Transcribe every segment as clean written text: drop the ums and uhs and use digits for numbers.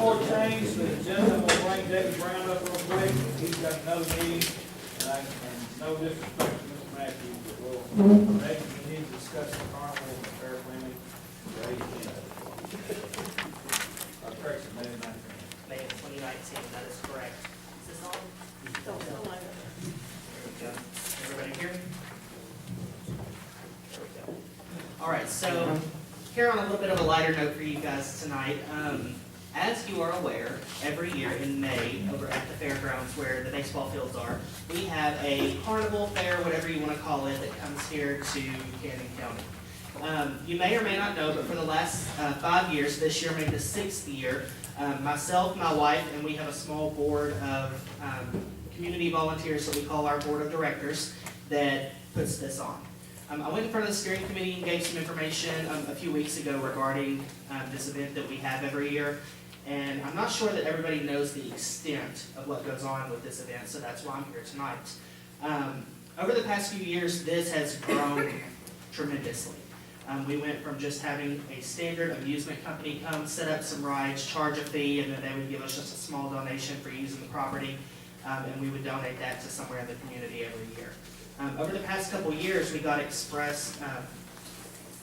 more change, the agenda will bring David Brown up real quick. He's got another meeting, and no disrespect to Mr. Matthews, but we'll, David, we need to discuss the carnival and the fair planning. Correction, May 19th. May of 2019, that is correct. Is this on? There we go. Everybody here? There we go. All right, so here on a little bit of a lighter note for you guys tonight. As you are aware, every year in May, over at the fairgrounds where the baseball fields are, we have a carnival fair, whatever you want to call it, that comes here to Cannon County. You may or may not know, but for the last 5 years, this year made the 6th year, myself, my wife, and we have a small board of community volunteers that we call our board of directors that puts this on. I went in front of the steering committee and gave some information a few weeks ago regarding this event that we have every year. And I'm not sure that everybody knows the extent of what goes on with this event, so that's why I'm here tonight. Over the past few years, this has grown tremendously. We went from just having a standard amusement company come, set up some rides, charge a fee, and then they would give us just a small donation for using the property, and we would donate that to somewhere in the community every year. Over the past couple years, we got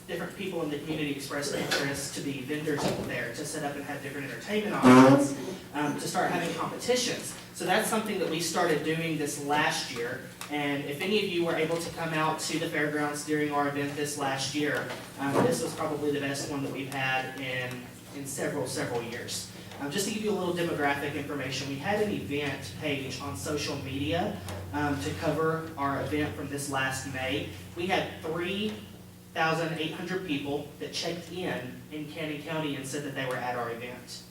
different people in the community expressed interest to be vendors there, to set up and have different entertainment options, to start having competitions. So that's something that we started doing this last year. And if any of you were able to come out to the fairgrounds during our event this last year, this was probably the best one that we've had in several years. Just to give you a little demographic information, we had an event page on social media to cover our event from this last May. We had 3,800 people that checked in Cannon County and said that they were at our event.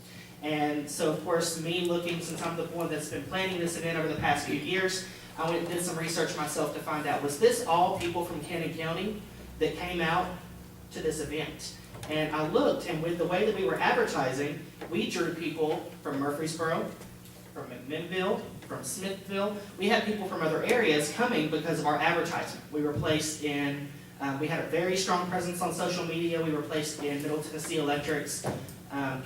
And so, of course, me looking, since I'm the one that's been planning this event over the past few years, I went and did some research myself to find out, was this all people from Cannon County that came out to this event? And I looked, and with the way that we were advertising, we drew people from Murfreesboro, from McMinnville, from Smithville. We had people from other areas coming because of our advertisement. We were placed in, we had a very strong presence on social media. We were placed in Middle Tennessee Electric's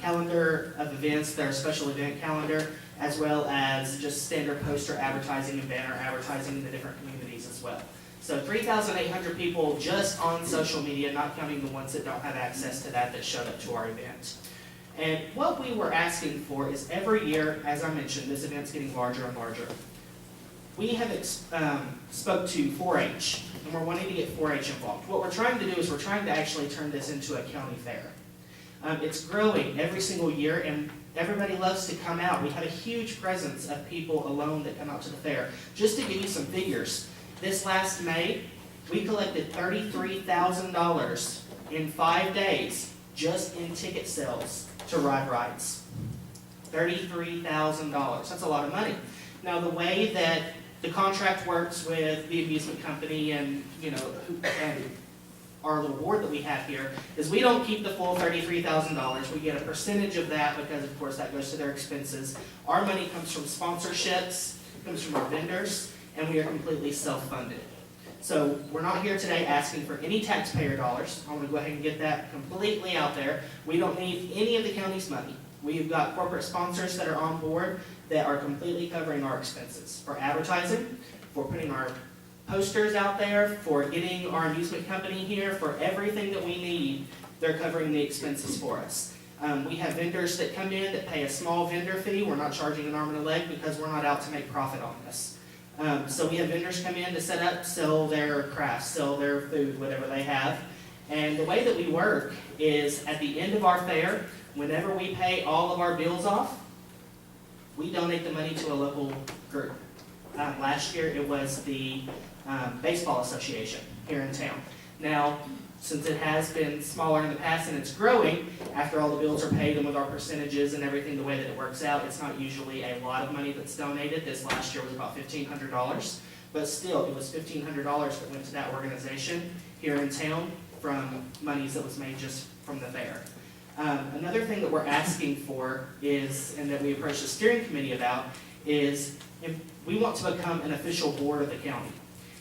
calendar of events, their special event calendar, as well as just standard poster advertising and banner advertising in the different communities as well. So 3,800 people just on social media, not counting the ones that don't have access to that showed up to our event. And what we were asking for is every year, as I mentioned, this event's getting larger and larger. We have spoke to 4-H, and we're wanting to get 4-H involved. What we're trying to do is we're trying to actually turn this into a county fair. It's growing every single year, and everybody loves to come out. We have a huge presence of people alone that come out to the fair. Just to give you some figures, this last May, we collected $33,000 in 5 days just in ticket sales to ride rides. $33,000. That's a lot of money. Now, the way that the contract works with the amusement company and, and our little board that we have here is we don't keep the full $33,000. We get a percentage of that because, of course, that goes to their expenses. Our money comes from sponsorships, comes from our vendors, and we are completely self-funded. So we're not here today asking for any taxpayer dollars. I want to go ahead and get that completely out there. We don't need any of the county's money. We've got corporate sponsors that are on board that are completely covering our expenses for advertising, for putting our posters out there, for getting our amusement company here, for everything that we need. They're covering the expenses for us. We have vendors that come in that pay a small vendor fee. We're not charging an arm and a leg because we're not out to make profit on this. So we have vendors come in to set up, sell their crafts, sell their food, whatever they have. And the way that we work is at the end of our fair, whenever we pay all of our bills off, we donate the money to a local group. Last year it was the Baseball Association here in town. Now, since it has been smaller in the past and it's growing, after all the bills are paid and with our percentages and everything the way that it works out, it's not usually a lot of money that's donated. This last year was about $1,500, but still it was $1,500 that went to that organization here in town from monies that was made just from the fair. Another thing that we're asking for is, and that we approached the steering committee about, is if we want to become an official board of the county.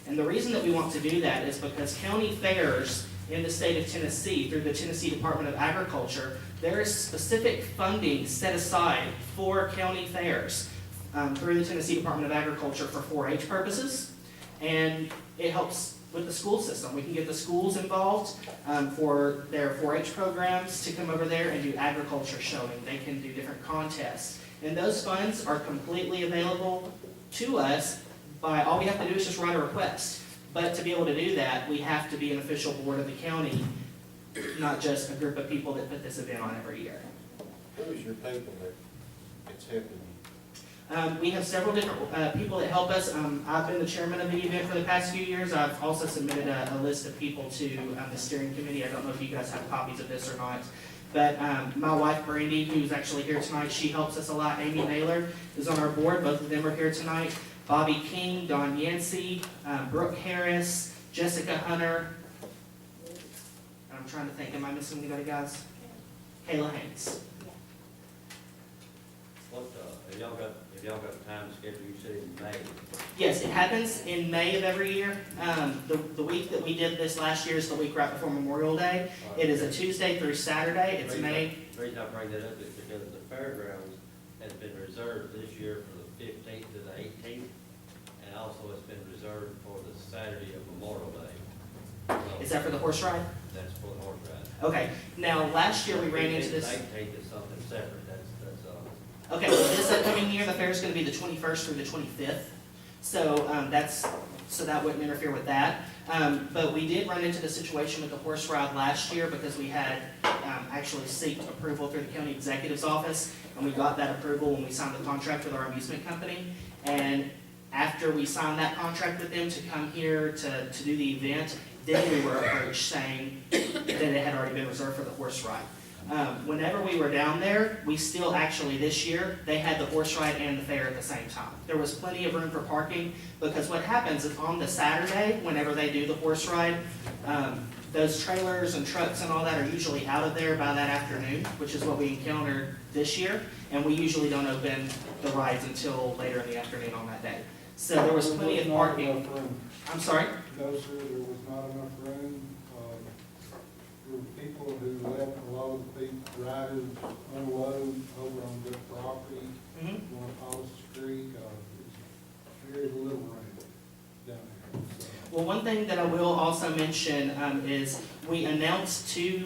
And the reason that we want to do that is because county fairs in the state of Tennessee, through the Tennessee Department of Agriculture, there is specific funding set aside for county fairs through the Tennessee Department of Agriculture for 4-H purposes, and it helps with the school system. We can get the schools involved for their 4-H programs to come over there and do agriculture showing. They can do different contests. And those funds are completely available to us by, all we have to do is just write a request. But to be able to do that, we have to be an official board of the county, not just a group of people that put this event on every year. Who is your people that it's helping you? We have several different people that help us. I've been the chairman of the event for the past few years. I've also submitted a list of people to the steering committee. I don't know if you guys have copies of this or not. But my wife, Brandy, who's actually here tonight, she helps us a lot. Amy Naylor is on our board. Both of them are here tonight. Bobby King, Don Yancey, Brooke Harris, Jessica Hunter. I'm trying to think, am I missing anybody, guys? Kayla Hanks. What, have y'all got time schedule, you said in May? Yes, it happens in May of every year. The week that we did this last year is the week right before Memorial Day. It is a Tuesday through Saturday. It's May. The reason I bring that up is because the fairgrounds has been reserved this year for the 15th to the 18th, and also it's been reserved for the Saturday of Memorial Day. So Is that for the horse ride? that's for the horse ride. Okay, now last year we ran into this. 18th is something separate, Okay, well, this upcoming year, the fair is gonna be the 21st through the 25th. So, so that wouldn't interfere with that. But we did run into the situation with the horse ride last year because we had, actually sought approval through the county executive's office. And we got that approval when we signed the contract with our amusement company. And after we signed that contract with them to come here to do the event, then we were approached saying that it had already been reserved for the horse ride. Whenever we were down there, we still actually this year, they had the horse ride and the fair at the same time. There was plenty of room for parking because what happens is on the Saturday, whenever they do the horse ride, those trailers and trucks and all that are usually out of there by that afternoon, which is what we encountered this year. And we usually don't open the rides until later in the afternoon on that day. So there was plenty of parking. I'm sorry? No, sir, there was not enough room. There were people who left a lot of the riders unload over on their property, on Hollis Creek. There's very little room down there. So. Well, one thing that I will also mention is we announced to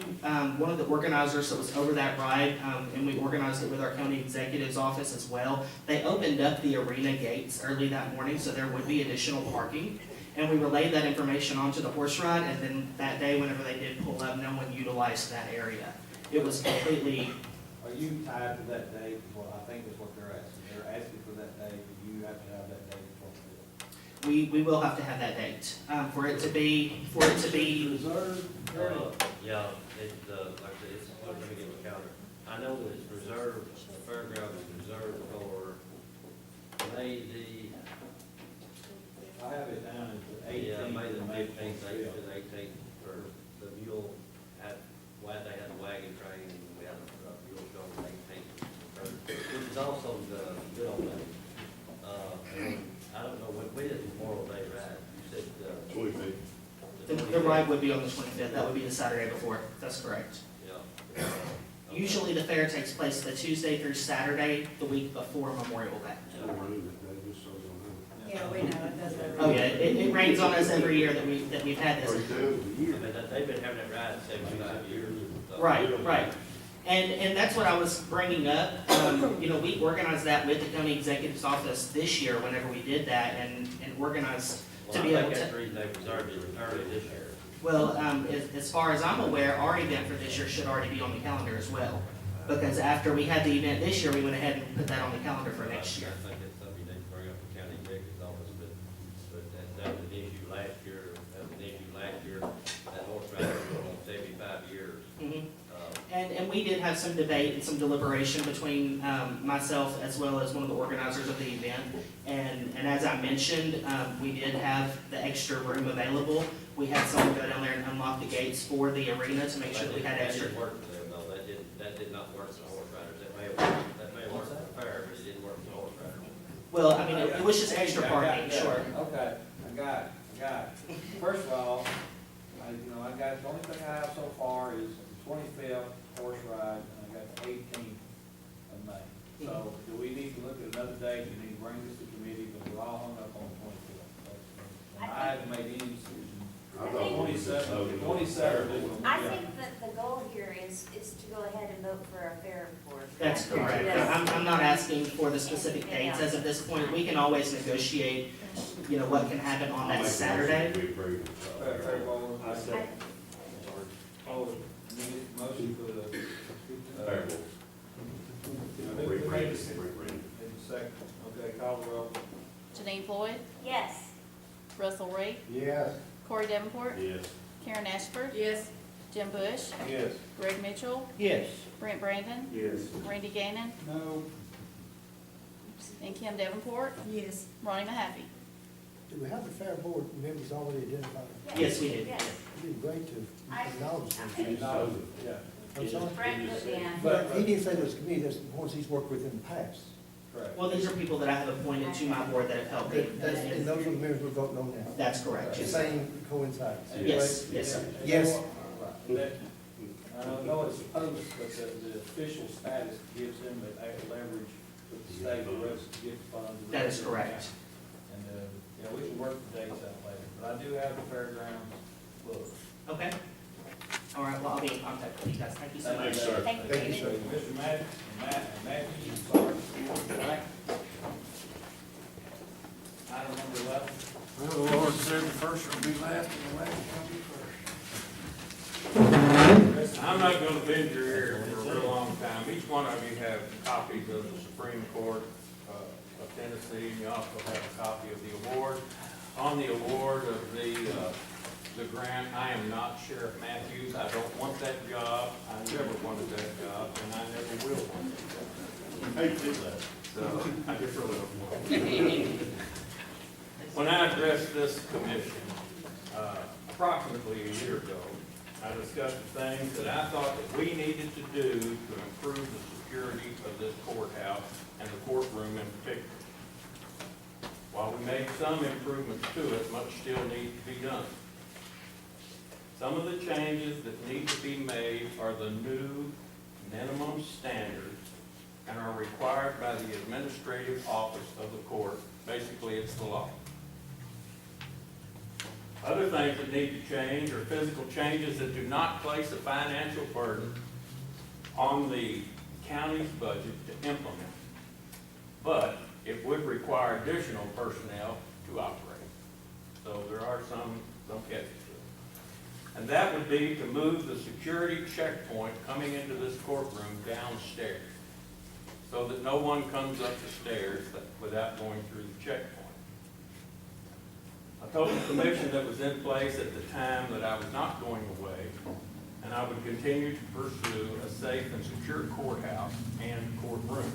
one of the organizers that was over that ride, and we organized it with our county executive's office as well. They opened up the arena gates early that morning, so there would be additional parking. And we relayed that information onto the horse ride, and then that day, whenever they did pull up, no one utilized that area. It was completely. Are you tied to that date? Well, I think that's what they're asking. They're asking for that date, but you have to have that date fulfilled. We will have to have that date for it to be Reserved, Yeah, like I said, it's, let me get my calendar. I know that it's reserved, the fairground is reserved for May I have it down as the Yeah, 18th. May the and May 15th, 25th. to the 18th, for the mule, they had the wagon train, and we had a mule show on the 18th, which is also the good old days. And I don't know, when we did the Memorial Day ride, you said, 25th. the ride would be on the 25th. That would be the Saturday before. That's correct. Yeah. Usually the fair takes place the Tuesday through Saturday, the week before Memorial Day. Yeah, we know, it does every Oh year. yeah, it rains on us every year that we've had this. I mean, they've been having that ride 75 years. So. Right. And that's what I was bringing up. You know, we organized that with the county executive's office this year whenever we did that and organized to Well, be I able think that's to. the reason they reserved it early this year. Well, as far as I'm aware, our event for this year should already be on the calendar as well. Because after we had the event this year, we went ahead and put that on the calendar for next year. I think it's something you need to bring up to county executive's office, but that was an issue last year, that horse rider was on 75 years. Mhm. And we did have some debate and some deliberation between myself as well as one of the organizers of the event. And as I mentioned, we did have the extra room available. We had someone go down there and unlock the gates for the arena to make sure that we had That extra. didn't work for them, though, that did not work for the horse riders, that may have worked for the fair, but it didn't work for the horse riders. Well, I mean, it was just extra I got parking, that. sure. Okay, I got it. First of all, the only thing I have so far is the 25th horse ride, and I 18th of May. So do we need to look at another date? You need to bring this to committee, but we're all hung up on the 24th. And I haven't made any decision. I thought we were 27th. I think that the goal here is to go ahead and vote for a fair board. That's correct. I'm not asking for the specific dates as of this point. We can always negotiate, you know, what can happen on that Saturday. We agree. Fair board. I said, Oh, need a motion for the, Fair board. who made the second? Okay, call the roll. Janine Floyd, Yes. Russell Reed, Yes. Corey Davenport, Yes. Karen Ashford, Yes. Jim Bush, yes. Greg Mitchell, Yes. Brent Brandon, Yes. Randy Gannon, No. and Kim Davenport, Yes. Ronnie Mahaffey. Do we have the fair board members already identified? Yes, we did. Yes. It'd be great to I- acknowledge them. No, yeah. I'm sorry? Brent put me on. But he didn't say there's a committee, that's the ones he's worked with in the past. Correct. Well, these are people that I have appointed to my board that have helped me. And those are the members we're voting on now. That's correct. The Yes, same coincides. yes, yes, sir. Yes. That- I don't know it's supposed, but the official status gives them the leverage with the state for us to get funds. That is correct. And, yeah, we can work the dates out later, but I do have the fairgrounds book. Okay. All right, well, I'll be in contact with you guys. Thank you so much. Thanks, sir. Thank you. Thank you, sir. Mr. Matthews, sorry. Item number 11. Well, the Lord said the first will be last and the last will be first. I'm not gonna venture here for a real long time. Each one of you have copies of the Supreme Court of Tennessee, and you also have a copy of the award. On the award of the grant, I am not Sheriff Matthews. I don't want that job. I never wanted that job, and I never will want that job. Hey, did that. So, I just really don't want it. When I addressed this commission, approximately a year ago, I discussed the things that I thought that we needed to do to improve the security of this courthouse and the courtroom in particular. While we made some improvements to it, much still needs to be done. Some of the changes that need to be made are the new minimum standards and are required by the administrative office of the court. Basically, it's the law. Other things that need to change are physical changes that do not place a financial burden on the county's budget to implement, but it would require additional personnel to operate. So there are some catches to it. And that would be to move the security checkpoint coming into this courtroom downstairs, so that no one comes up the stairs without going through the checkpoint. I told the commission that was in place at the time that I was not going away, and I would continue to pursue a safe and secure courthouse and courtroom.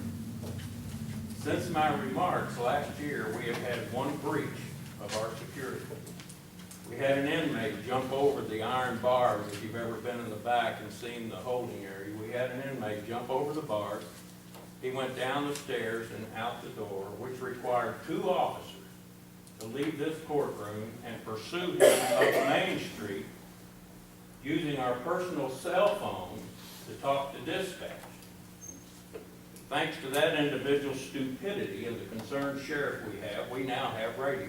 Since my remarks last year, we have had one breach of our security. We had an inmate jump over the iron bars. If you've ever been in the back and seen the holding area, we had an inmate jump over the bars. He went down the stairs and out the door, which required 2 officers to leave this courtroom and pursue him up Main Street using our personal cell phones to talk to dispatch. Thanks to that individual's stupidity and the concerned sheriff we now have radio.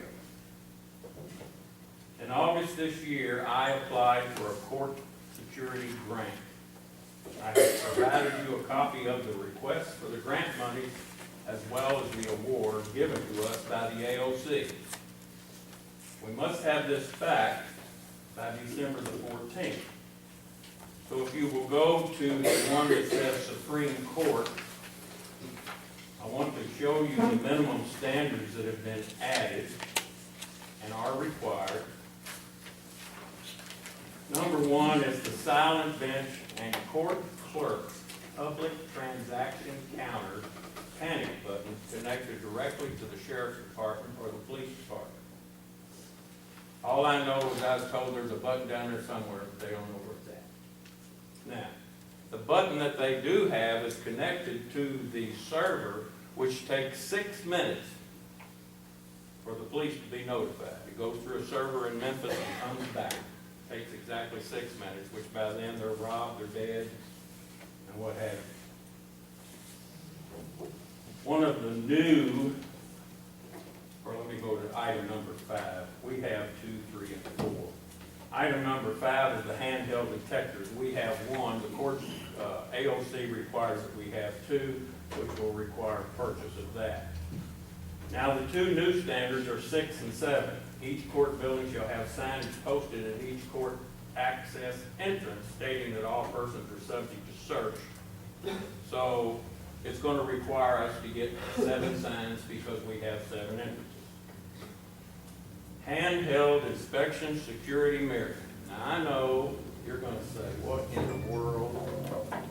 In August this year, I applied for a court security grant. I have provided you a copy of the request for the grant money as well as the award given to us by the AOC. We must have this back by December the 14th. So if you will go to the one that says Supreme Court, I want to show you the minimum standards that have been added and are required. Number 1 is the silent bench and court clerk public transaction counter panic button connected directly to the sheriff's department or the police department. All I know is I was told there's a button down there somewhere, but they don't know where it's at. Now, the button that they do have is connected to the server, which takes 6 minutes for the police to be notified. It goes through a server in Memphis and comes back. It takes exactly 6 minutes, which by then they're robbed, they're dead, and what have you. one of the new, or let me go to item number 5. We have 2, 3, and 4. Item number 5 is the handheld detectors. We have one. The court, AOC requires that we have 2, which will require purchase of that. Now, the 2 new standards are 6 and 7. Each court building shall have signage posted at each court access entrance stating that all persons are subject to search. So it's going to require us to get 7 signs because we have 7 entrances. Handheld inspection security mirror. Now, I know you're going to say, what in the world?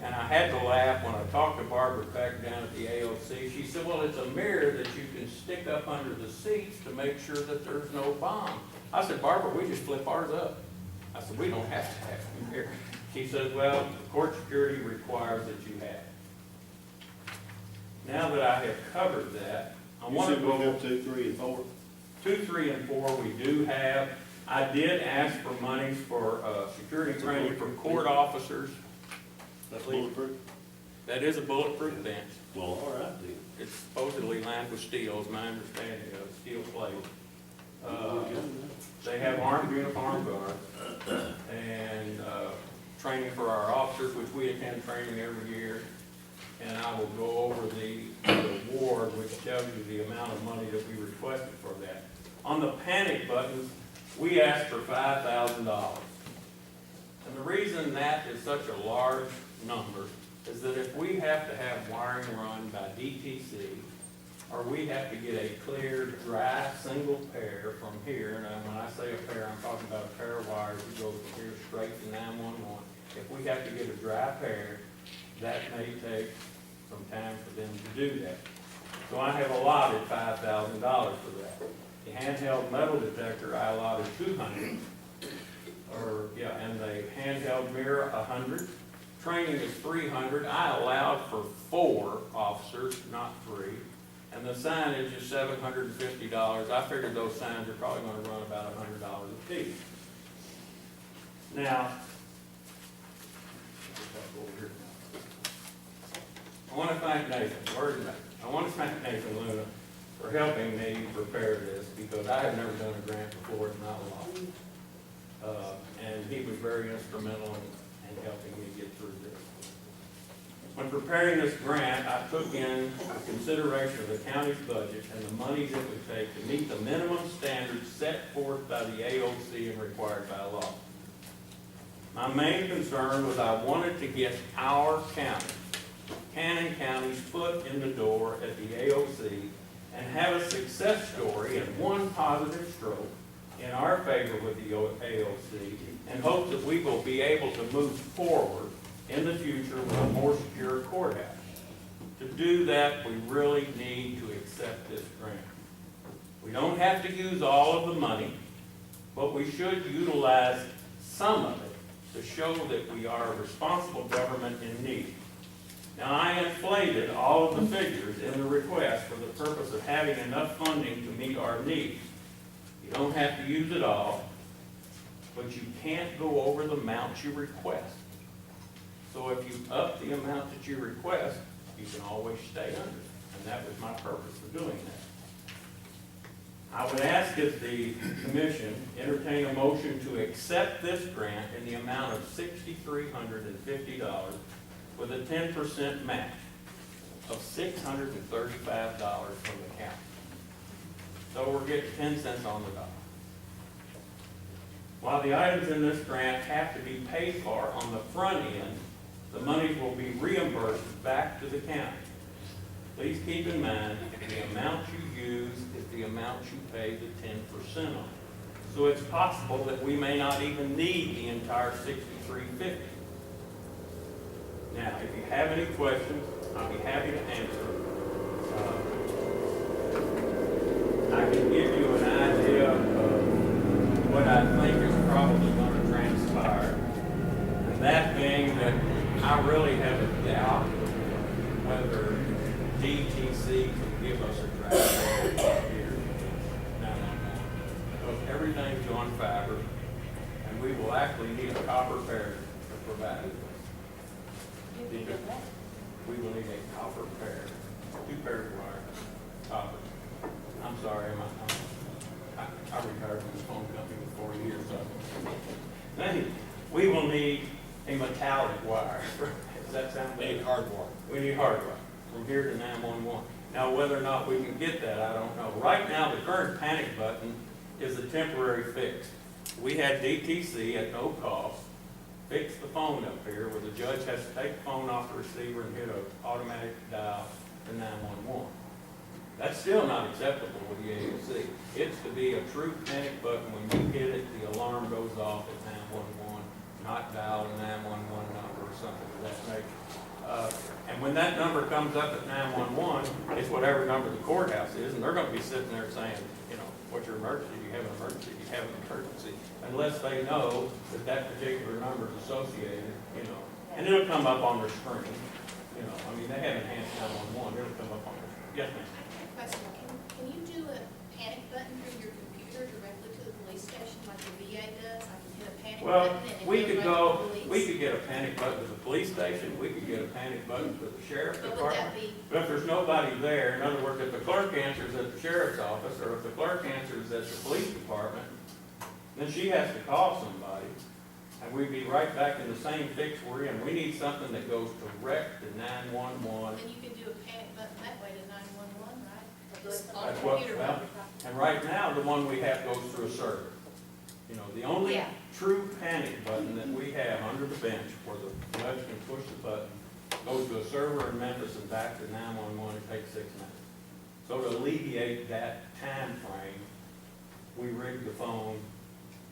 And I had to laugh when I talked to Barbara back down at the AOC. She said, well, it's a mirror that you can stick up under the seats to make sure that there's no bomb. I said, Barbara, we just flip ours up. I said, we don't have to have a mirror. She said, well, court security requires that you have. Now that I have covered that, I want to go. You said we have 2, 3, and 4? 2, 3, and 4 we do have. I did ask for monies for security training for court officers. That's bulletproof? That is a bulletproof bench. Well, all right then. It's supposedly lined with steel, is my understanding of it, steel plate. They have armed uniform guards and training for our officers, which we attend training every year. And I will go over the award, which tells you the amount of money that we requested for that. On the panic buttons, we asked for $5,000. And the reason that is such a large number is that if we have to have wiring run by DTC, or we have to get a cleared, dry, single pair from here, and when I say a pair, I'm talking about a pair of wires that go from here straight to 911. If we have to get a dry pair, that may take some time for them to do that. So I have allotted $5,000 for that. The handheld metal detector, I allotted 200. And the handheld mirror, 100. Training is 300. I allowed for 4 officers, not 3. And the signage is $750. I figured those signs are probably going to run about $100 a piece. Now, I want to thank Nathan. Where's Nathan? I want to thank Nathan Luna for helping me prepare this because I have never done a grant before. It's not a lot. And he was very instrumental in helping me get through this. When preparing this grant, I took in consideration of the county's budget and the monies it would take to meet the minimum standards set forth by the AOC and required by law. My main concern was I wanted to get our county, Cannon County's foot in the door at the AOC and have a success story and one positive stroke in our favor with the AOC and hope that we will be able to move forward in the future with a more secure courthouse. To do that, we really need to accept this grant. We don't have to use all of the money, but we should utilize some of it to show that we are a responsible government in need. Now, I inflated all of the figures in the request for the purpose of having enough funding to meet our needs. You don't have to use it all, but you can't go over the amount you request. So if you up the amount that you request, you can always stay under. And that was my purpose for doing that. I would ask that the commission entertain a motion to accept this grant in the amount of $6,350 with a 10% match of $635 from the county. So we're getting 10 cents on the dollar. While the items in this grant have to be paid for on the front end, the money will be reimbursed back to the county. Please keep in mind the amount you use is the amount you pay the 10% on. So it's possible that we may not even need the entire $6,350. Now, if you have any questions, I'll be happy to answer. I can give you an idea of what I think is probably going to transpire. And that being that I really have a doubt whether DTC can give us a draft here. No. Because everything's on fiber, and we will actually need a copper pair to provide it. We will need a copper pair, 2 pairs of wire. here to 911. Now, whether or not we can get that, I don't know. Right now, the current panic button is a temporary fix. We had DTC at no cost fix the phone up here where the judge has to take the phone off the receiver and hit an automatic dial to 911. That's still not acceptable with the AOC. It's to be a true panic button. When you hit it, the alarm goes off at 911, not dial a 911 number or something of that nature. And when that number comes up at 911, it's whatever number the courthouse is, and they're gonna be sitting there saying, you know, what's your emergency? Do you have an emergency? Do you have an emergency? Unless they know that that particular number is associated, you know, and it'll come up on their screen. You know, I mean, they have enhanced 911, it'll come up on their screen. Yes, ma'am. Question, can you do a panic button through your computer directly to the police station like the VA does? I can hit a panic Well, button and it we goes could right to the go, police? we could get a panic button to the police station, we could get a panic button to the sheriff's But would that department. be, But if there's nobody there, in other words, if the clerk answers at the sheriff's office, or if the clerk answers at the police department, then she has to call somebody, and we'd be right back in the same fix we're in. We need something that goes direct to 911. then you can do a panic button that way to 911, right? Just on That's the what, computer. well, and right now, the one we have goes through a server. You know, the only Yeah. true panic button that we have under the bench where the judge can push the button goes to a server in Memphis and back to 911, it takes 6 minutes. So to alleviate that time frame, we rigged the phone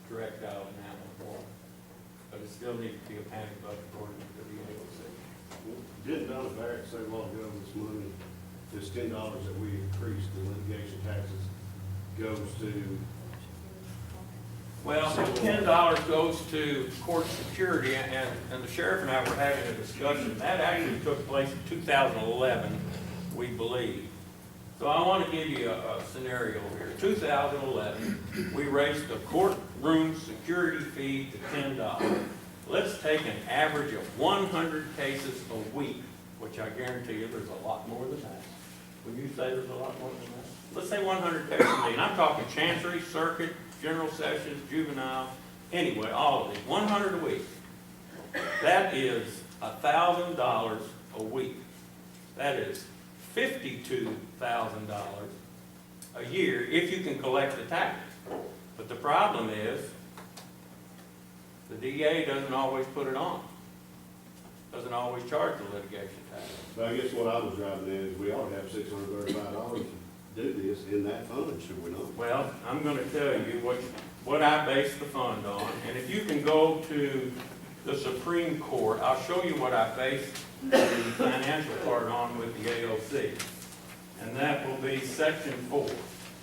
direct dial to 911. But it still needs to be a panic button according to the AOC. Didn't Donna Barrett say a while ago, this money, this $10 that we increased the litigation taxes goes to, Well, $10 goes to court security, and the sheriff and I were having a discussion. That actually took place in 2011, we believe. So I want to give you a scenario here. 2011, we raised the courtroom security fee to $10. Let's take an average of 100 cases a week, which I guarantee you there's a lot more than that. Would you say there's a lot more than that? Let's say 100 cases a week. And I'm talking chancery, circuit, general sessions, juvenile, anyway, all of these, 100 a week. That is $1,000 a week. That is $52,000 a year if you can collect the taxes. But the problem is, the DA doesn't always put it on. Doesn't always charge the litigation tax. so I guess what I was driving at is we ought to have $635 to do this in that fund, should we not? Well, I'm gonna tell you what I base the fund on, and if you can go to the Supreme Court, I'll show you what I base the financial part on with the AOC. And that will be section 4,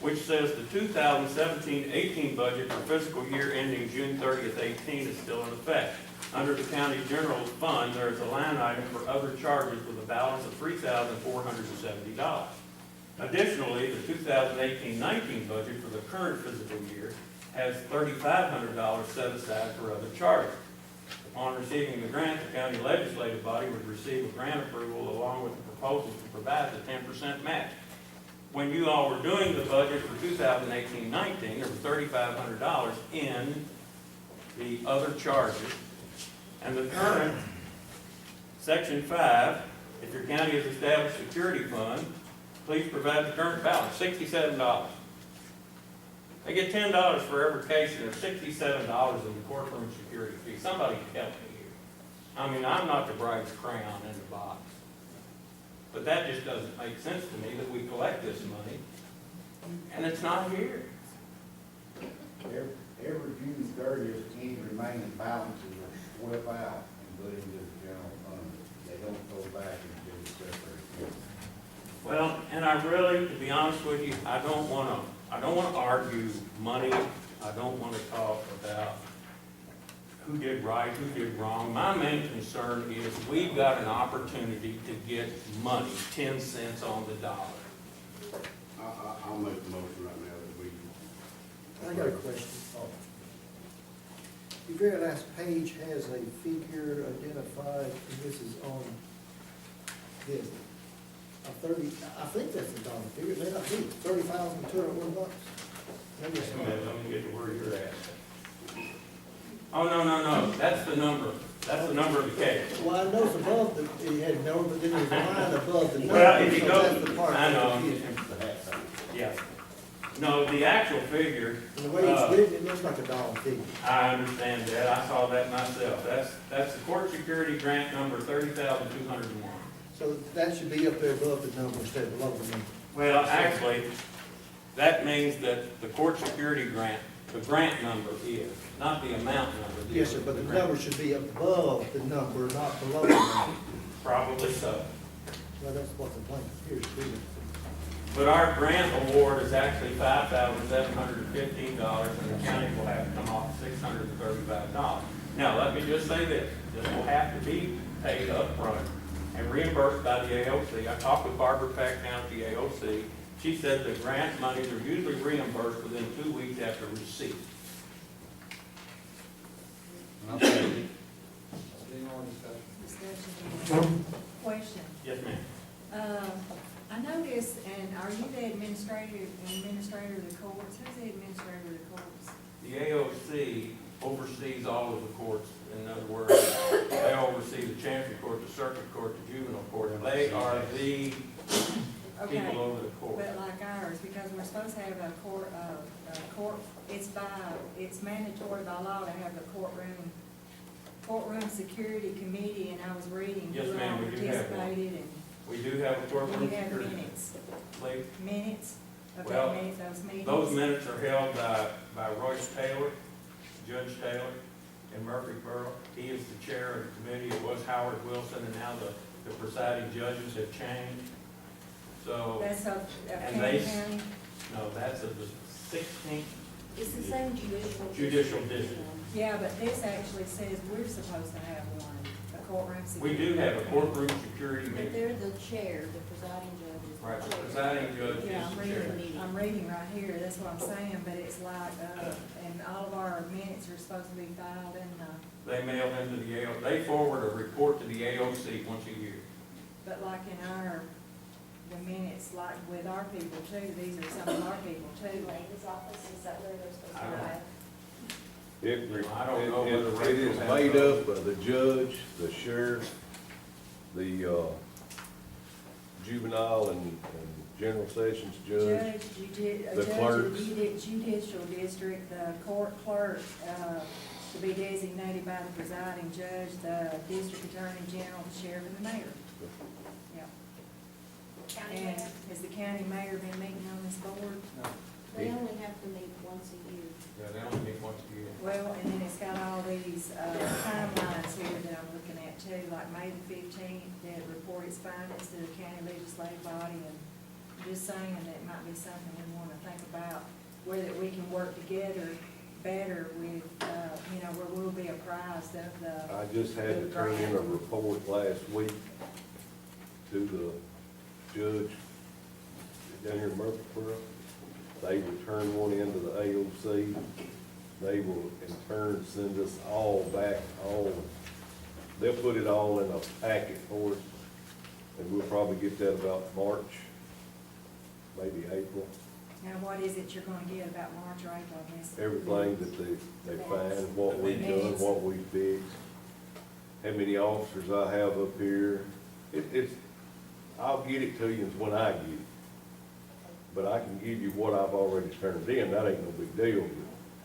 which says the 2017-18 budget for fiscal year ending June 30th, 18 is still in effect. Under the county general fund, there is a line item for other charges with a balance of $3,470. Additionally, the 2018-19 budget for the current fiscal year has $3,500 set aside for other charges. Upon receiving the grant, the county legislative body would receive a grant approval along with the proposal to provide the 10% match. When you all were doing the budget for 2018-19, there was $3,500 in the other charges. And the current, section 5, if your county has established a security fund, please provide the current balance, $67. They get $10 for every case, and there's $67 in the courtroom security fee. Somebody can help me here. I mean, I'm not the brightest crayon in the box. But that just doesn't make sense to me that we collect this money, and it's not here. Every June 30th, any remaining balances are swept out and put into the general fund. They don't go back into the separate account. Well, and I really, to be honest with you, I don't want to argue money. I don't want to talk about who did right, who did wrong. My main concern is we've got an opportunity to get money, 10 cents on the dollar. I'll make the motion right now that we. I got a question. Your very last page has a figure identified, and this is on this. I think that's the dollar figure, it may not be, $30,201. Maybe it's Let me get to where you're at. Oh, no, that's the number. That's the number of the case. Well, I know it's above the, it had no, but then there's a line above the number. Well, if you so go, that's the part I know, that confuses me. yeah. No, the actual figure, And the way it's written, it looks like a dollar figure. I understand that, I saw that myself. That's the court security grant number 30,201. So that should be up there above the number instead of below the number. Well, actually, that means that the court security grant, the grant number is, not the amount number. Yes, sir, but the grant. number should be above the number, not below the number. Probably so. Well, that's what the blank here is reading. But our grant award is actually $5,715, and the county will have to come off $635. Now, let me just say this, this will have to be paid up front and reimbursed by the AOC. I talked with Barbara Peck down at the AOC. She said the grant monies are usually reimbursed within 2 weeks after receipt. Any more discussion? Question. Yes, ma'am. I noticed, and are you the administrator of the courts? Who's the administrator of the courts? The AOC oversees all of the courts. In other words, they oversee the Chancery Court, the Circuit Court, the Juvenile Court. They are the Okay, people over the court. but like ours, because we're supposed to have a court, it's mandatory by law to have a courtroom security committee, and I was reading Yes, who all ma'am, we do have one. participated, and We do have a do courtroom you have security. minutes? Please. Minutes of Well, those meetings? Those minutes are held by Royce Taylor, Judge Taylor, in Murfreesboro. He is the chair of the committee. It was Howard Wilson, and now the presiding judges have changed. So, That's of and Cannon they- County? no, that's of the 16th It's the same Judicial District. Yeah, but this actually says we're supposed to have one, a courtroom We security. do have a courtroom security But meeting. they're the chair, the presiding judge is the Right, the chair. presiding judge Yeah, is I'm the chair. reading right here, that's what I'm saying, but it's like, and all of our minutes are supposed to be filed in, They mail them to the AOC. They forward a report to the AOC once a year. but like in the minutes, like with our people too, these are some of our people too. Lane's office, is that where they're supposed I to don't- arrive? I don't know whether It Rachel is has made those. up of the judge, the sheriff, the juvenile and general sessions judge. the clerks. Judicial district, the court clerk, to be designated by the presiding judge, the district attorney general, the sheriff, and the mayor. Yeah. County And mayor? has the county mayor been meeting on this board? They only have to meet once a year. Yeah, they only meet once a year. Well, and then it's got all these timelines here that I'm looking at too, like May the 15th, that report its findings to the county legislative body, and I'm just saying that it might be something we want to think about, whether we can work together better with, where we'll be apprised of the. I just had to turn in a report last week to the judge down here in Murfreesboro. They will turn one into the AOC. They will in turn send us all back, they'll put it all in a packet for us. And we'll probably get that about March, maybe April. Now, what is it you're gonna get about March or April, Miss? Everything that they find, what we've done, what we fixed, how many officers I have up here. I'll get it to you when I get it. But I can give you what I've already turned in, that ain't no big deal.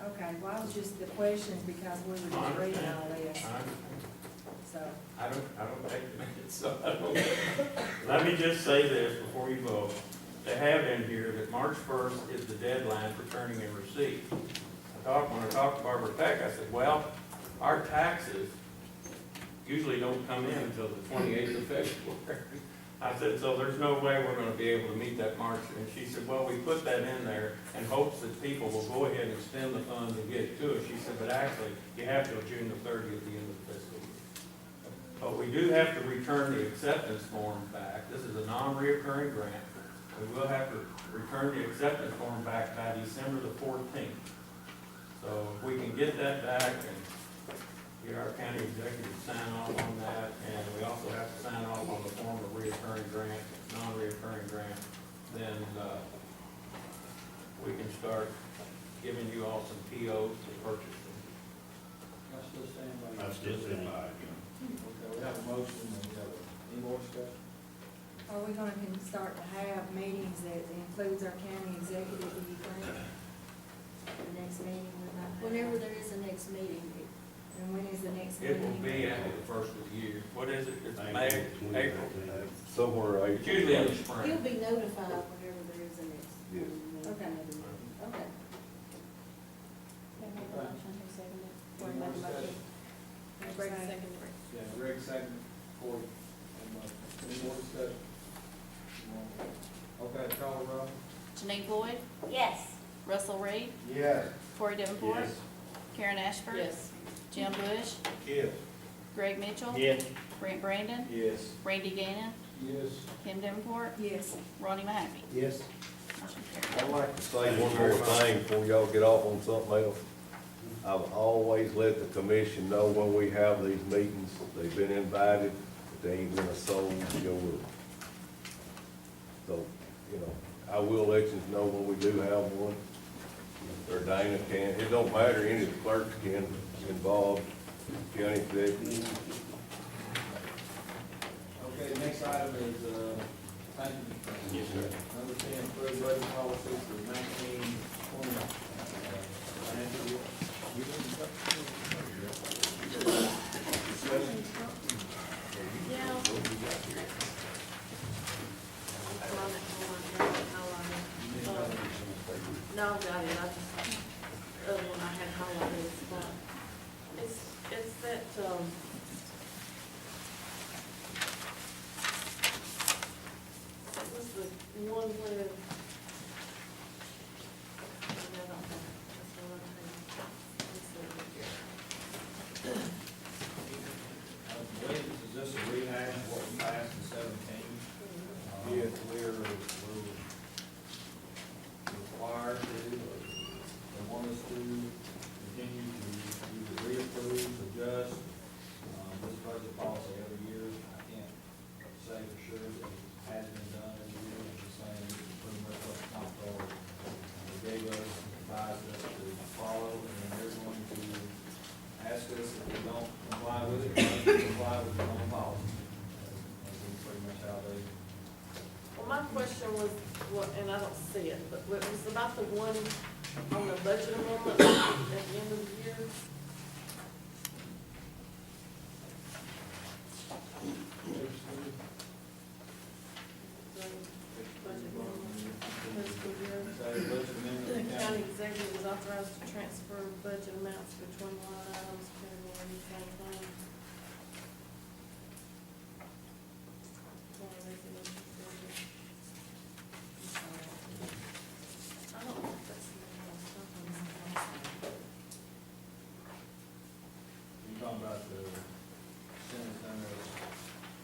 Okay, well, I was just the questions because we were just reading all this, so. I don't take the minutes, so I don't. Let me just say this before you vote. They have in here that March 1st is the deadline for turning in receipts. When I talked to Barbara Peck, I said, well, our taxes usually don't come in until the 28th of February. I said, so there's no way we're gonna be able to meet that March. And she said, well, we put that in there in hopes that people will go ahead and spend the funds and get it to us. She said, but actually, you have till June the 30th, the end of the fiscal year. But we do have to return the acceptance form back. This is a non-reoccurring grant. We will have to return the acceptance form back by December the 14th. So if we can get that back and get our county executive to sign off on that, and we also have to sign off on the form of reoccurring grant, non-reoccurring grant, then, we can start giving you all some POs to purchase them. I still stand by. I still stand by, Okay, we have a motion, and we have, any more discussion? Are we gonna start to have meetings that includes our county executive, do you think? The next meeting we might have? Whenever there is a next meeting, And when is the next It meeting? will be after the first of the year. What is it? It's April, May, 2019. April. Somewhere It's usually in the he'll spring. be notified whenever there is a next. Yes. meeting. Okay. Okay. Any more discussion? Greg seconded. Yeah, Greg second, Corey, any more discussion? Okay, call the roll. Janine Floyd, Yes. Russell Reed, Yes. Corey Davenport, Yes. Karen Ashford. Yes. Jim Bush, Yes. Greg Mitchell. Yes. Brent Brandon, Yes. Randy Gannon, Yes. Kim Davenport, Yes. Ronnie Mahaffey. Yes. Motion carried. I'd like to say one more thing before y'all get off on something else. I've always let the commission know when we have these meetings, they've been invited, but they ain't been a soul to go with them. So, you know, I will let you know when we do have one, or Dana can, it don't matter, any of the clerks can involve county executive. Okay, next item is, thank you. Yes, sir. Number 10, approve budget policy for 1920 financial year. Discussion? You need another one. No, got it, I just, other one I had highlighted, but it's that, it was the one where. No, not that, that's the one I believe this is just a rehash of what we passed in 17. Yes, we're required to, they want us to continue to either reapprove, adjust, this budget policy every year. I can't say for sure that it has been done every year, I'm just saying this is pretty much what the comptroller gave us, advised us to follow, and then they're going to ask us if we don't comply with it, to comply with their own policy. That's pretty much how they. Well, my question was, well, and I don't see it, but it was about the one on the budget amendment at the end of the year. Budget amendment, fiscal year. Say budget amendment. The county executive is authorized to transfer budget amounts between line items, category, same thing. One resolution, I don't know if that's the name of something. You talking about the sentence under.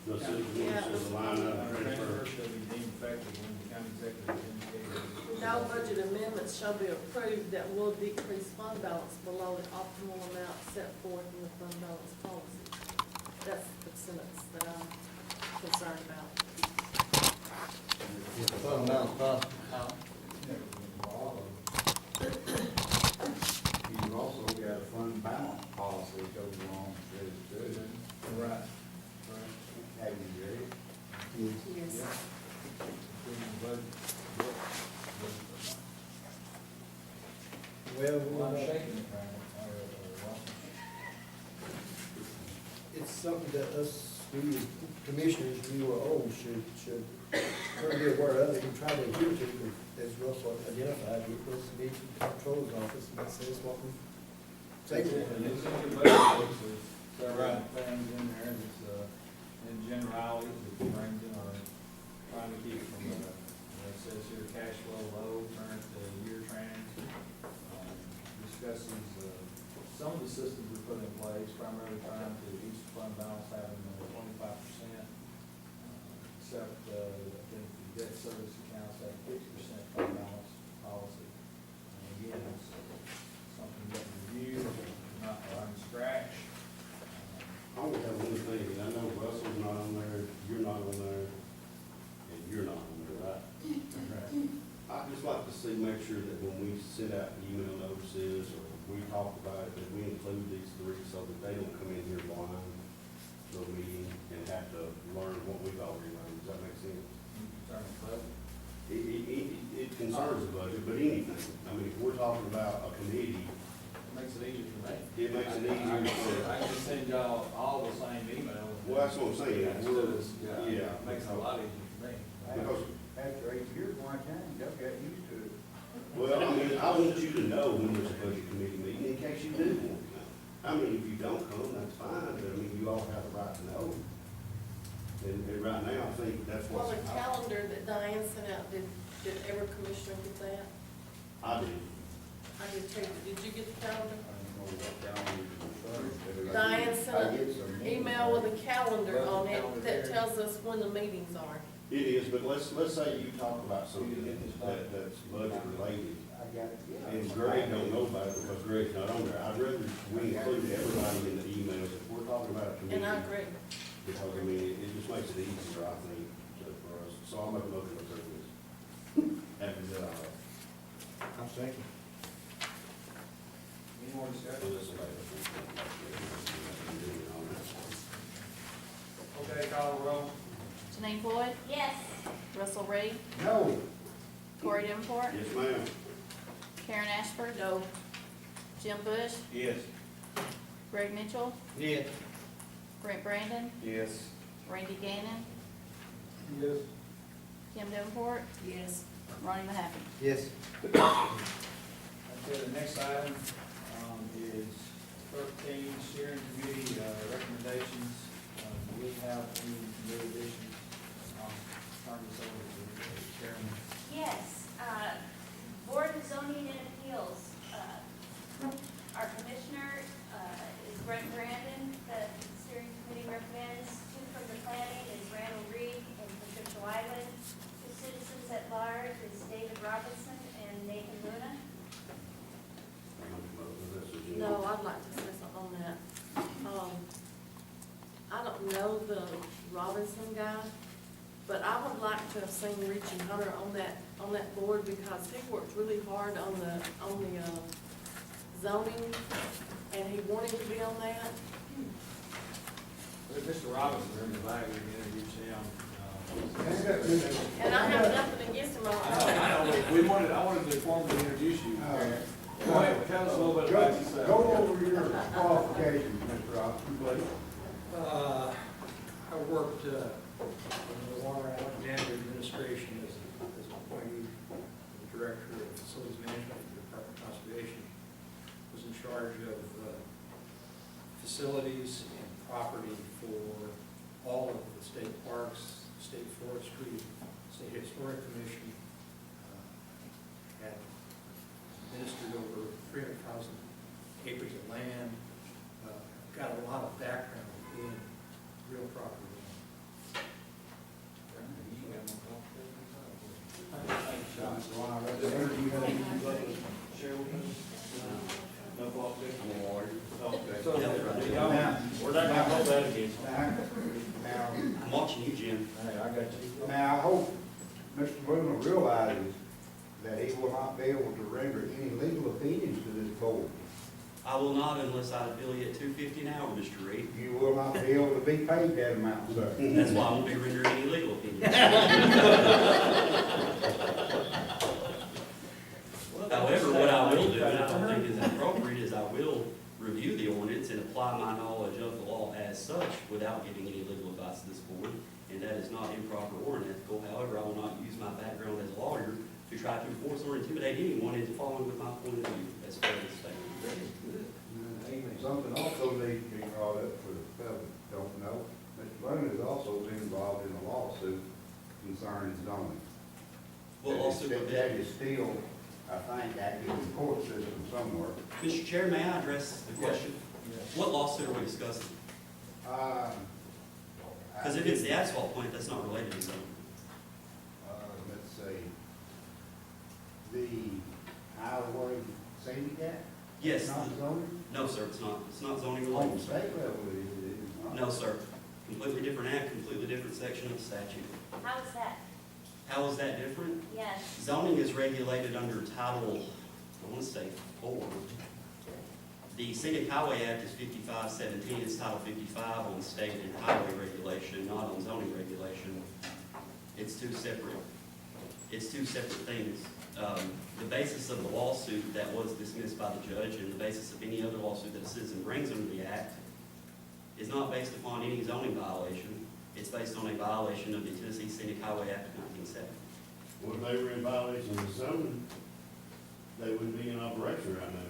No, so this is a line up transfer. Shall be deemed effective when the county executive indicated. No budget amendments shall be approved that will decrease fund balance below the optimal amount set forth in the fund balance policy. That's the sentence that I'm concerned about. Fund balance policy. You've also got a fund balance policy that goes along with it, too. Right. Have you read it? Yes. Well, Well, I'm shaking it, Brandon. it's something that us, we as commissioners, we were old, should try to be aware of it and try to adhere to, but as Russell identified, it was the controller's office, and that says what we say. And it's in the budget books, there's several things in there, that's, in generalities, that brings in our, trying to keep from, it says here, cash flow low, current year trends. Discusses, some of the systems we put in place, primarily trying to each fund balance having 25%, except, I think the debt service accounts have 50% fund balance policy. And again, it's something that review, not on scratch. I would have one thing, I know Russell's not on there, you're not on there, and you're not on there, right? I'd just like to see, make sure that when we send out email notices, or we talk about it, that we include these three, so that they don't come in here blind. to a meeting and have to learn what we've already learned. Does that make sense? It concerns the budget, but anything. I mean, if we're talking about a committee, Makes it easier for me. it makes it easier for. I can just send y'all all the same email. Well, that's what I'm saying. Yeah. Makes it a lot easier for me. Because, After 8 years, one time, y'all got used to it. well, I mean, I want you to know when there's a budget committee meeting in case you do want to come. I mean, if you don't come, that's fine, but I mean, you all have the right to know. And right now, I think that's Well, what's. the calendar that Diane sent out, did every commissioner get that? I did. I did too, but did you get the calendar? I don't know what calendar you refer to. Diane I sent get some an email with a calendar on it that tells us when the meetings are. It is, but let's say you talk about something that's budget related, I got it. and Greg don't know about it because Greg's not on there. I'd rather we include everybody in the emails if we're talking about a committee. And I agree. Because, I mean, it just makes it easier, I think, for us. So I'll make a motion to approve this. And, I'm second. Any more discussion? Okay, call the roll. Janine Floyd, Yes. Russell Reed, No, Corey Davenport, Yes, ma'am. Karen Ashford, No. Jim Bush, Yes. Greg Mitchell, Yes. Brent Brandon, Yes. Randy Gannon, Yes. Kim Davenport, Yes. Ronnie Mahaffey. Yes. Okay, the next item, is 13, steering committee, recommendations. Do we have any new additions? Turn this over to the chairman. Yes, Board of Zoning and Appeals, our commissioner, is Brent Brandon, the steering committee recommends. 2 from the planning is Randall Reed and Patricia Wyland. 2 citizens at large is David Robinson and Nathan Luna. No, I'd like to say something on that. I don't know the Robinson guy, but I would like to have seen Rich and Hunter on that board because he worked really hard on the zoning, and he wanted to be on that. Mr. Robinson, we're in the back, we can introduce him. And I have nothing against him, I wanted to formally introduce you. Go ahead, tell us a little bit about yourself. Go over your qualifications, Mr. Robinson, please. I worked in the Warner Alexander administration as appointee director of facilities management for the Department of Conservation. Was in charge of facilities and property for all of the state parks, state forestry, state historic commission. Had administered over 300,000 acres of land. Got a lot of background in real property. We're not gonna hold that against him. Now, I'm watching you, Jim. Hey, I got you. now, I hope Mr. Luna realizes that he will not be able to render any legal opinions to this board. I will not unless I affiliate $2.50 an hour, Mr. Reed. You will not be able to be paid that amount, sir. That's why I won't be rendering any legal opinions. However, what I will do, and I don't think is appropriate, is I will review the ordinance and apply my knowledge of the law as such without giving any legal advice to this board, and that is not improper or unethical. However, I will not use my background as a lawyer to try to enforce or intimidate anyone into following with my point of view as far as the state. Something also needs to be brought up for the public, don't know. Mr. Luna has also been involved in a lawsuit concerning zoning. Well, also, That is still, I think, active in the court system somewhere. Mr. Chair, may I address the question? What lawsuit are we discussing? Because if it's the asphalt plant, that's not related to zoning. Let's see, the highway safety gap? Yes. Not zoning? No, sir, it's not. It's not zoning On related, the sir. state level, it is not. No, sir. Completely different act, completely different section of the statute. How is that? How is that different? Yes. Zoning is regulated under Title, I want to say 4. The Scenic Highway Act is 5517, it's Title 55 on state and highway regulation, not on zoning regulation. It's two separate things. The basis of the lawsuit that was dismissed by the judge and the basis of any other lawsuit that a citizen brings under the act is not based upon any zoning violation. It's based on a violation of the Tennessee Scenic Highway Act of 1970. Well, if they were in violation of the zoning, they wouldn't be in operation right now.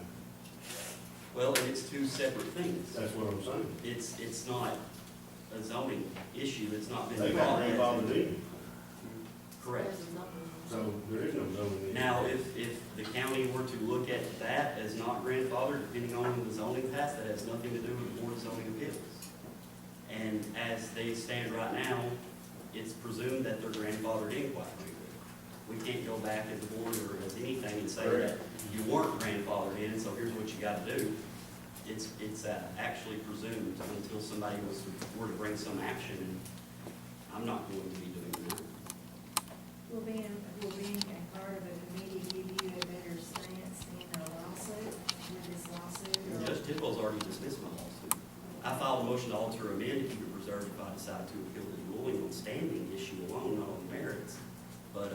Well, and it's two separate things. That's what I'm saying. It's not a zoning issue, it's not been. They got grandfathered in, Correct. so there is no zoning issue. Now, if the county were to look at that as not grandfathered, depending on the zoning pass, that has nothing to do with the Board of Zoning Appeals. And as they stand right now, it's presumed that they're grandfathered in quite frankly. We can't go back as a board or as anything and say that you weren't grandfathered in, so here's what you gotta do. It's actually presumed until somebody were to bring some action, and I'm not going to be doing that. Will being a part of a committee give you a better stance in a lawsuit, with this lawsuit? or- Judge Tidwell's already dismissed my lawsuit. I filed a motion to alter or amend to keep it preserved if I decide to appeal the ruling on standing issue alone, not on the merits. But,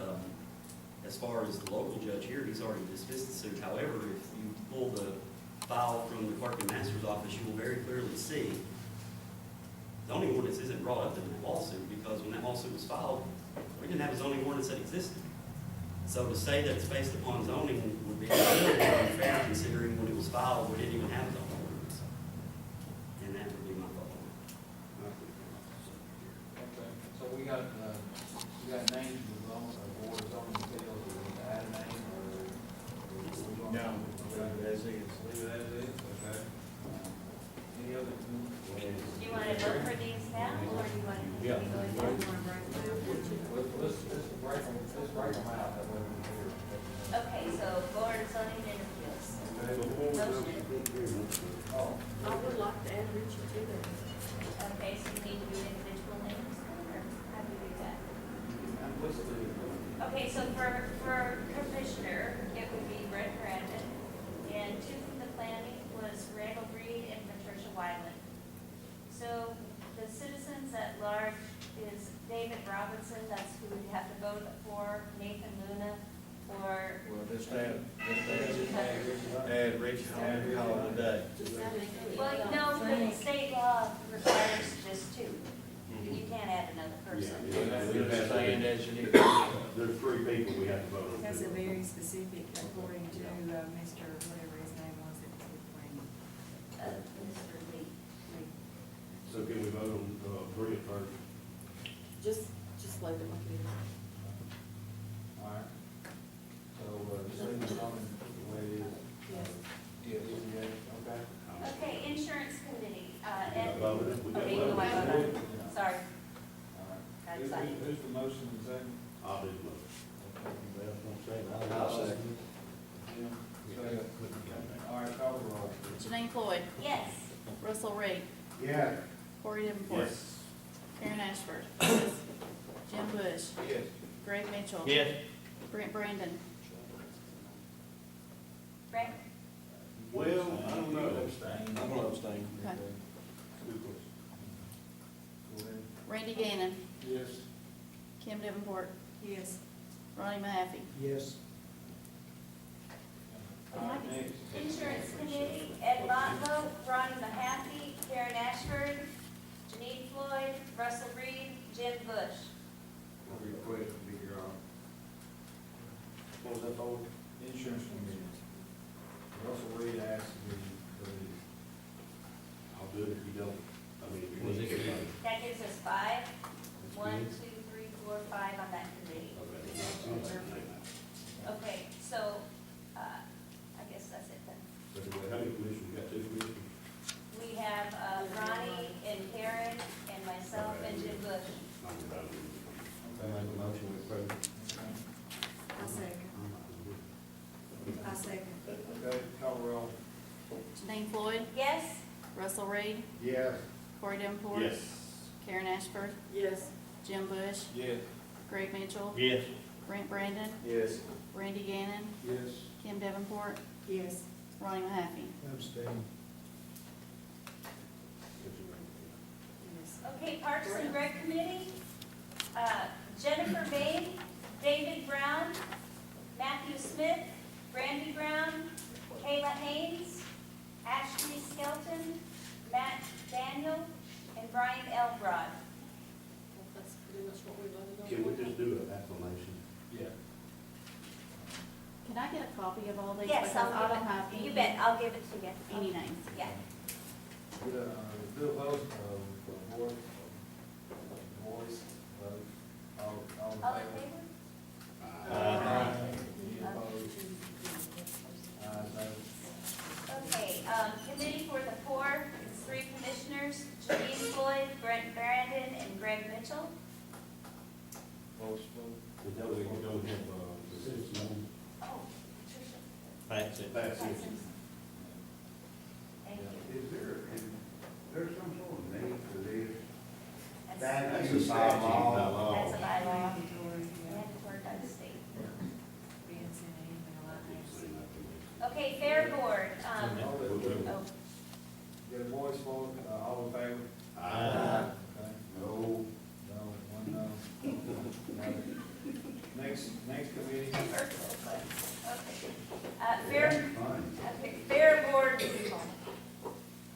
as far as the local judge here, he's already dismissed the suit. However, if you pull the file from the clerk and master's office, you will very clearly see zoning ordinance isn't brought up in that lawsuit, because when that lawsuit was filed, we didn't have a zoning ordinance that existed. So to say that it's based upon zoning would be a little unfair, considering when it was filed, we didn't even have a zoning ordinance. And that would be my thought on it. Okay, so we got names of the board of zoning appeals, we want to add a name, or? No. Okay, as is, leave it as is, okay. Any other? Do you want to vote for these now, or do you want to? Yeah. Let's Let's break them out, that way we can hear. Okay, so Board of Zoning and Appeals. Motion. Oh, I would like to add Richard to that. Okay, so you need to do individual names, or how do you do that? let's do it. Okay, so for commissioner, it would be Brett Brandon, and two from the planning was Randall Reed and Patricia Wyland. So the citizens at large is David Robinson, that's who we have to vote for, Nathan Luna, or, Well, just add Rich and call it a day. well, no, the state law requires just two. You can't add another person. We'll just stand as you need. There's three people we have to vote on. That's a very specific, according to, Mr. whatever his name was, that was with Brandon. Mr. Lee. So can we vote on, Brett first? Just leave it like it is. All right. So, just leave it on the way it is. Yes. Yeah, okay. Okay, insurance committee, We Ed. got voted, we got Okay, you go voted. ahead. Sorry. All right. Got Who's excited. the motion and second? I'll do the motion. I'll second. Jim, second. All right, call the roll. Janine Floyd, Yes. Russell Reed, Yeah. Corey Davenport, Yes. Karen Ashford, Jim Bush, Yes. Greg Mitchell, Yes. Brent Brandon, Brett? Well, I don't know. I'm gonna abstain. Okay. Go ahead. Randy Gannon, Yes. Kim Davenport, Yes. Ronnie Mahaffey. Yes. All right, next. Insurance committee, Ed Botlow, Ronnie Mahaffey, Karen Ashford, Janine Floyd, Russell Reed, Jim Bush. Request to be your honor. What was that for? Insurance committee. Russell Reed asked me to leave. I'll do it if you don't. I mean, if you Was need it- somebody. That gives us five. That's 1, good. 2, 3, 4, 5 on that committee. Okay. Okay, so, I guess that's it then. But how many commissioners? We got two commissioners? We have Ronnie and Karen and myself and Jim Bush. I'm about to. I make a motion to approve. I second. I second. Okay, call the roll. Janine Floyd, Yes? Russell Reed, Yes. Corey Davenport, Yes. Karen Ashford, Yes. Jim Bush, Yes. Greg Mitchell, Yes. Brent Brandon, Yes. Randy Gannon, Yes. Kim Davenport, Yes. Ronnie Mahaffey. Abstain. Okay, Parks and Rec Committee, Jennifer Bain, David Brown, Matthew Smith, Brandy Brown, Kayla Haynes, Ashley Skelton, Matt Daniel, and Brian Elbrod. That's pretty much what we voted on. Can we just do an acclamation? Yeah. Can I get a copy of all these? Yes, Because I I'll don't have give it, any, you bet, I'll give it to you. any names. Yeah. Do a vote, for board, voice, vote, all in All in favor? favor? Any opposed? Ayes have it. Okay, committee for the poor, it's 3 commissioners, Janine Floyd, Brent Brandon, and Greg Mitchell. Votes vote. Is that what we don't have, the citizen Oh, Patricia. That's it. That's it. Thank you. Is there some sort of name for this? That's That's Statute a statute, by law. by law. that's a bylaw, Mandatory, yeah. mandatory by the state. Being sent an email, I have. Okay, Fair Board, All that, oh, get a voice vote, all in favor? Aye. Okay. No. No, one no. Next committee. Fair, Fine. okay, Fair Board,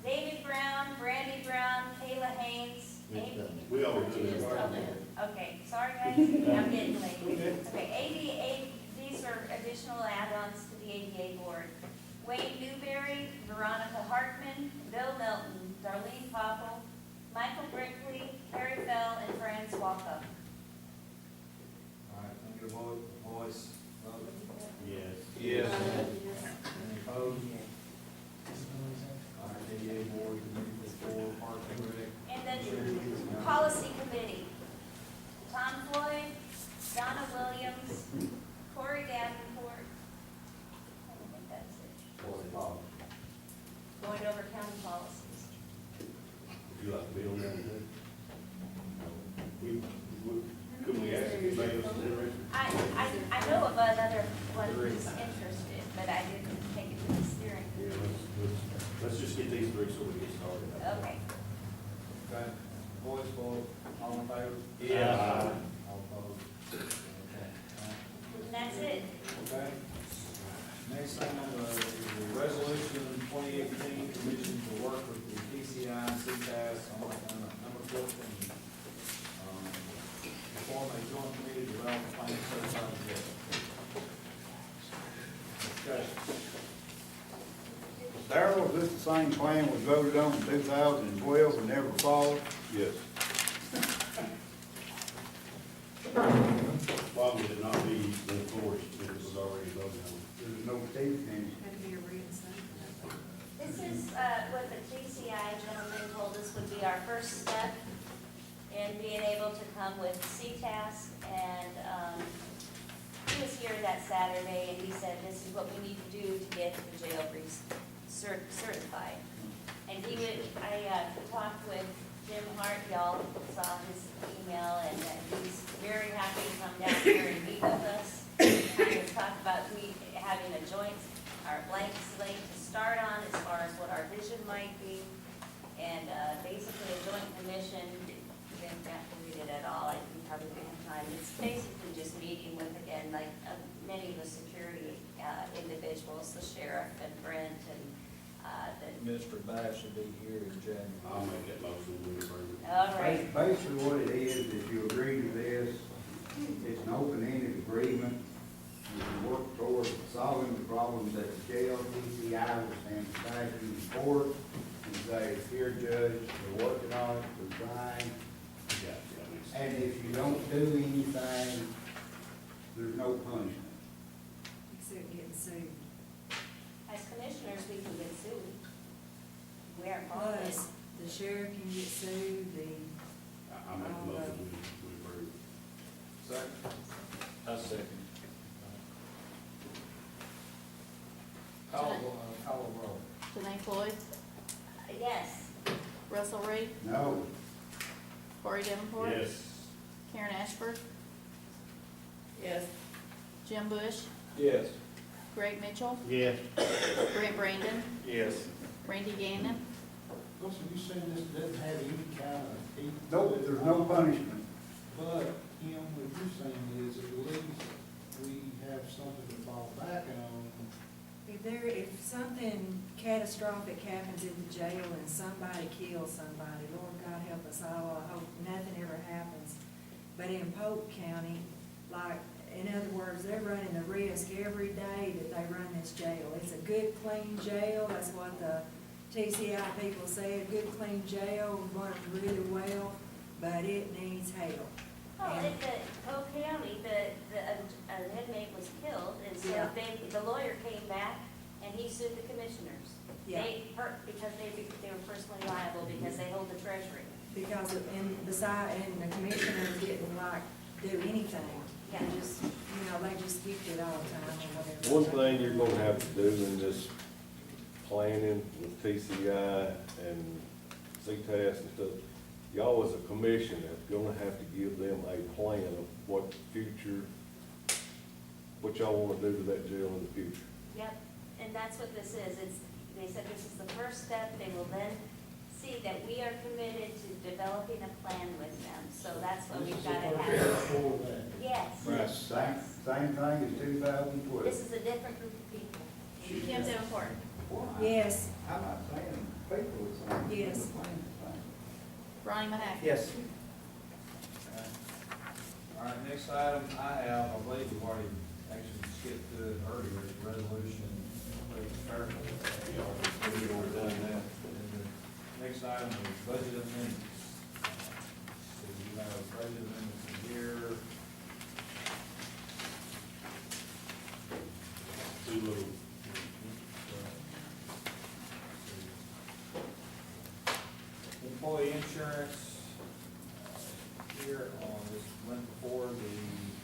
David Brown, Brandy Brown, Kayla Haynes, Amy. We always do it. Okay, sorry guys, I'm getting late. Okay, ADA, these are additional add-ons to the ADA board. Wayne Newberry, Veronica Hartman, Bill Milton, Darlene Popple, Michael Brickley, Carrie Bell, and Franz Walkup. All right, can I get a voice vote? Yes. Yes. Any opposed? All right, ADA board, committee for Parks and Rec. And then Policy Committee, Tom Floyd, Donna Williams, Corey Davenport. I don't think that's it. Going over county policies. Would you like to be on that? Could we ask you to make us interested? I know of another one who's interested, but I didn't take it to the steering. Yeah, let's just get these 3 so we get started. Okay. Okay, voice vote, all in favor? Yeah. All opposed? Okay. And that's it. Okay. Next thing on the resolution 2018 commission to work with the PCI and CTAS on number 14. Form a joint committee to develop a plan to certify the bill. Discussion. Darrell, is this the same plan we voted on in 2012 and never followed? Yes. Why would it not be enforced if it was already voted on? There's no teeth in it. Had to be a written statement. This is what the TCI gentleman told us would be our first step in being able to come with CTAS. And he was here that Saturday and he said, this is what we need to do to get the jail certified. And he would, I talked with Jim Hart, y'all saw his email, and he's very happy to come down here and meet with us. Kind of talk about having a joint, our blank slate to start on as far as what our vision might be. And basically a joint commission, you didn't have to read it at all, I think probably we have time. It's basically just meeting with, again, like many of the security individuals, the sheriff and Brent and the, Mr. Bass should be here in January. I'll make that motion when we approve it. all right. Basically what it is you agree to this, it's an open-ended agreement. You can work towards solving the problems at the jail. PCI will stand beside you in court and say, here, Judge, we're working on it, we're trying. Yeah, that makes sense. And if you don't do anything, there's no punishment. Except getting sued. As commissioners, we can get sued. We are involved in. Plus, the sheriff can get sued, I make the motion we approve. Second? I second. Call a roll. Janine Floyd, Yes. Russell Reed, No. Corey Davenport. Yes. Karen Ashford, Yes. Jim Bush, Yes. Greg Mitchell, Yes. Brent Brandon, Yes. Randy Gannon, Russell, you saying this doesn't have any kind of heat? to Nope, it? there's no punishment. But, Kim, what you're saying is at least we have something to fall back on. If something catastrophic happens in the jail and somebody kills somebody, Lord God help us all, I hope nothing ever happens. But in Polk County, like, in other words, they're running the risk every day that they run this jail. It's a good, clean jail, that's what the TCI people say, a good, clean jail, runs really well, but it needs help. Well, And- in the Polk County, an inmate was killed, and so Yeah. the lawyer came back and he sued the commissioners. Yeah. Because they were personally liable because they hold the treasury. Because in the side, and the commissioners didn't like do anything. Yeah. They just, they just skipped it all the time or whatever. One thing you're gonna have to do in this planning with TCI and CTAS and stuff, y'all as a commission are gonna have to give them a plan of what y'all wanna do to that jail in the future. Yep, and that's what this is. They said this is the first step. They will then see that we are committed to developing a plan with them. So that's what we've got to have. For that. Yes. Right, same thing as 2012. This is a different group of people. Kim Davenport. Yes, I'm not saying people are saying. Yes. the same thing. Ronnie Mahaffey. Yes. All right, next item I have, I believe we've already actually skipped to it earlier, is resolution. We've already done that. And the next item is budget amendments. So you have budget amendments here. Too little. Employee insurance, here on this, went before the